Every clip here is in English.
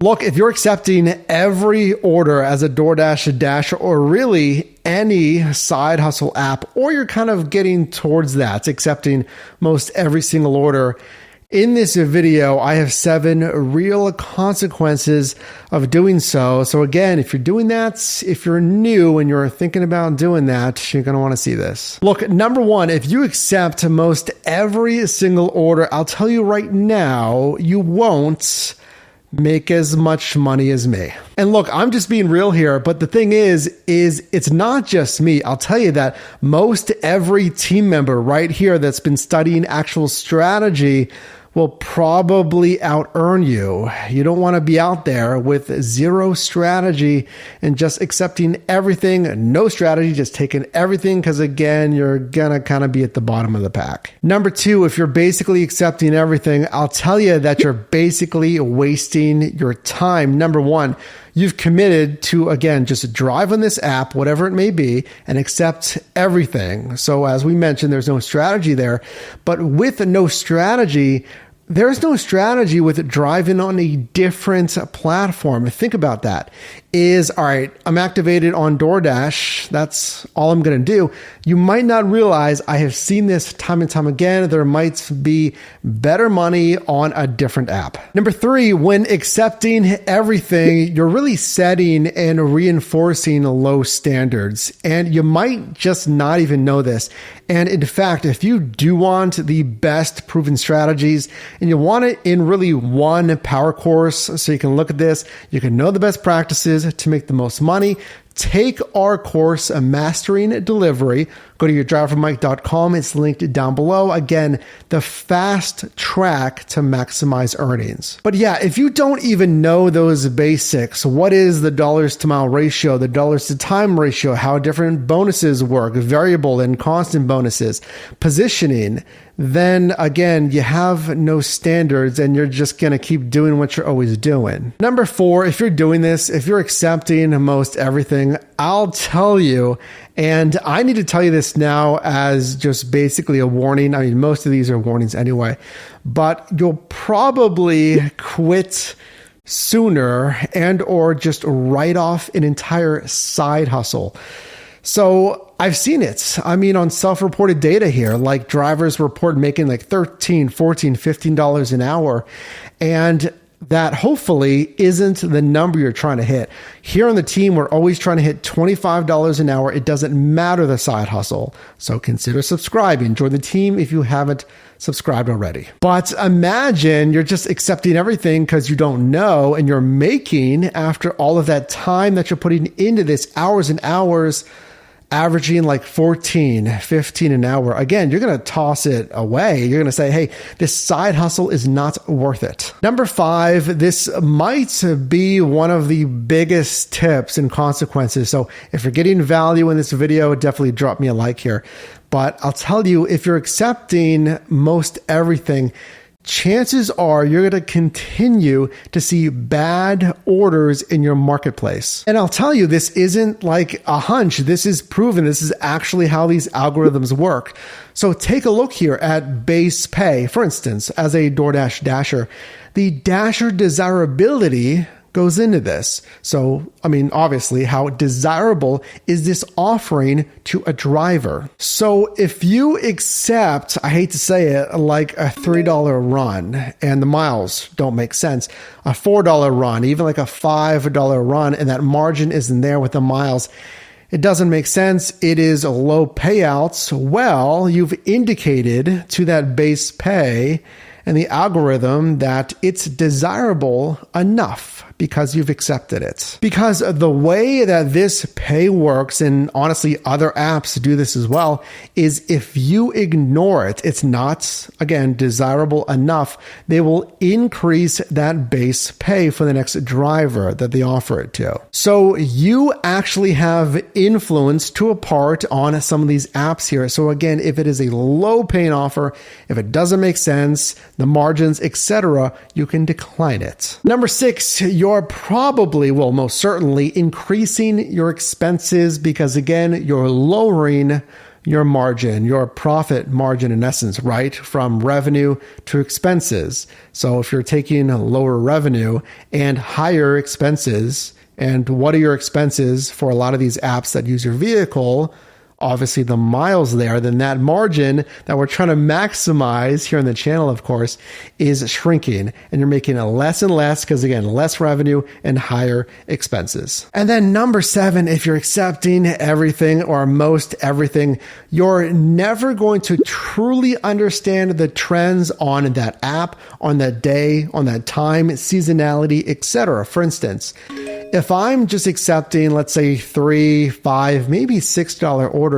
Look, if you're accepting every order as a DoorDash, Dasher, or really any side hustle app, or you're kind of getting towards that, accepting most every single order, in this video, I have 7 real consequences of doing so. So again, if you're doing that, if you're new and you're thinking about doing that, you're going to want to see this. Look, number 1, if you accept most every single order, I'll tell you right now, you won't make as much money as me. And look, I'm just being real here, but the thing is it's not just me. I'll tell you that most every team member right here that's been studying actual strategy will probably out-earn you. You don't want to be out there with zero strategy and just accepting everything, no strategy, just taking everything, because again, you're gonna kind of be at the bottom of the pack. Number 2, if you're basically accepting everything, I'll tell you that you're basically wasting your time. Number 1, you've committed to, again, just drive on this app, whatever it may be, and accept everything. So as we mentioned, there's no strategy there. But with no strategy, there's no strategy with driving on a different platform. Think about that. All right, I'm activated on DoorDash. That's all I'm going to do. You might not realize, I have seen this time and time again, there might be better money on a different app. Number 3, when accepting everything, you're really setting and reinforcing low standards. And you might just not even know this. And in fact, if you do want the best proven strategies and you want it in really one power course, so you can look at this, you can know the best practices to make the most money, take our course, Mastering Delivery. Go to yourdrivermike.com. It's linked down below. Again, the fast track to maximize earnings. But yeah, if you don't even know those basics, what is the dollars to mile ratio, the dollars to time ratio, how different bonuses work, variable and constant bonuses, positioning, then again, you have no standards and you're just going to keep doing what you're always doing. Number 4, if you're doing this, if you're accepting most everything, I'll tell you, and I need to tell you this now as just basically a warning. I mean, most of these are warnings anyway, but you'll probably quit sooner and or just write off an entire side hustle. So I've seen it. I mean, on self-reported data here, like drivers report making like $13, $14, $15 an hour. And that hopefully isn't the number you're trying to hit. Here on the team, we're always trying to hit $25 an hour. It doesn't matter the side hustle. So consider subscribing. Join the team if you haven't subscribed already. But imagine you're just accepting everything because you don't know, and you're making, after all of that time that you're putting into this, hours and hours, averaging like 14, 15 an hour. Again, you're going to toss it away. You're going to say, hey, this side hustle is not worth it. Number 5, this might be one of the biggest tips and consequences. So if you're getting value in this video, definitely drop me a like here. But I'll tell you, if you're accepting most everything, chances are you're going to continue to see bad orders in your marketplace. And I'll tell you, this isn't like a hunch. This is proven. This is actually how these algorithms work. So take a look here at base pay. For instance, as a DoorDash Dasher, the Dasher desirability goes into this. So, I mean, obviously, how desirable is this offering to a driver? So if you accept, I hate to say it, like a $3 run and the miles don't make sense, a $4 run, even like a $5 run, and that margin isn't there with the miles, it doesn't make sense. It is low payouts. Well, you've indicated to that base pay and the algorithm that it's desirable enough because you've accepted it. Because the way that this pay works, and honestly other apps do this as well, is if you ignore it, it's not, again, desirable enough, they will increase that base pay for the next driver that they offer it to. So you actually have influence to a part on some of these apps here. So again, if it is a low paying offer, if it doesn't make sense, the margins, etc., you can decline it. Number 6, you're probably, well, most certainly increasing your expenses because again, you're lowering your margin, your profit margin in essence, right? From revenue to expenses. So if you're taking lower revenue and higher expenses, and what are your expenses for a lot of these apps that use your vehicle? Obviously the miles there, then that margin that we're trying to maximize here on the channel, of course, is shrinking, and you're making it less and less because, again, less revenue and higher expenses. And then number 7, if you're accepting everything or most everything, you're never going to truly understand the trends on that app, on that day, on that time, seasonality, etc. For instance, if I'm just accepting, let's say $3, $5, maybe $6 orders,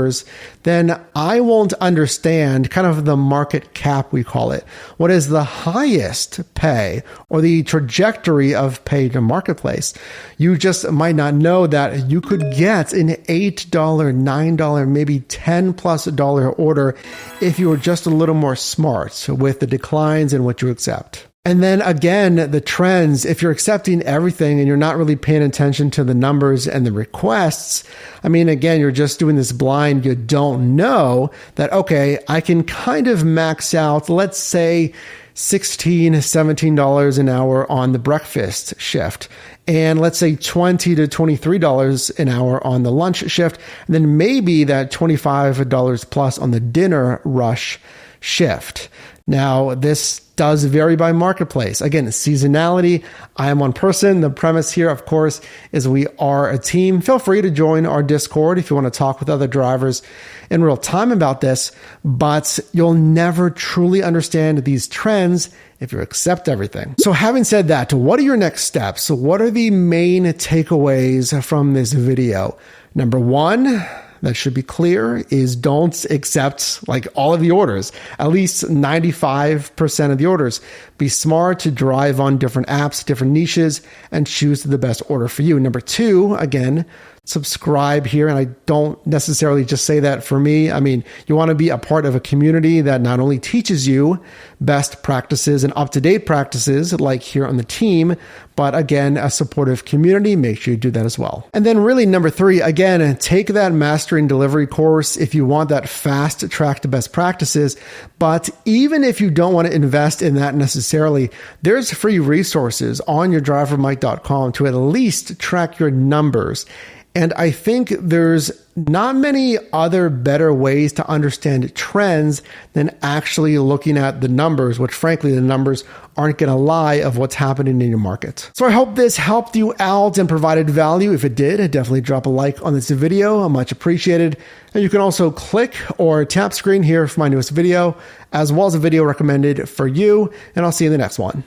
then I won't understand kind of the market cap, we call it. What is the highest pay or the trajectory of pay to marketplace? You just might not know that you could get an $8, $9, maybe $10+ order if you were just a little more smart with the declines in what you accept. And then again, the trends, if you're accepting everything and you're not really paying attention to the numbers and the requests, I mean, again, you're just doing this blind, you don't know that, okay, I can kind of max out, let's say $16, $17 an hour on the breakfast shift. And let's say $20 to $23 an hour on the lunch shift. And then maybe that $25 plus on the dinner rush shift. Now, this does vary by marketplace. Again, seasonality. I am one person. The premise here, of course, is we are a team. Feel free to join our Discord if you want to talk with other drivers in real time about this, but you'll never truly understand these trends if you accept everything. So having said that, what are your next steps? So what are the main takeaways from this video? Number 1, that should be clear, is don't accept like all of the orders, at least 95% of the orders. Be smart to drive on different apps, different niches, and choose the best order for you. Number 2, again, subscribe here. And I don't necessarily just say that for me. I mean, you want to be a part of a community that not only teaches you best practices and up-to-date practices like here on the team, but again, a supportive community. Make sure you do that as well. And then really number 3, again, take that mastering delivery course if you want that fast track to best practices. But even if you don't want to invest in that necessarily, there's free resources on your drivermike.com to at least track your numbers. And I think there's not many other better ways to understand trends than actually looking at the numbers, which frankly, the numbers aren't going to lie of what's happening in your market. So I hope this helped you out and provided value. If it did, definitely drop a like on this video. Much appreciated. And you can also click or tap screen here for my newest video, as well as a video recommended for you. And I'll see you in the next one.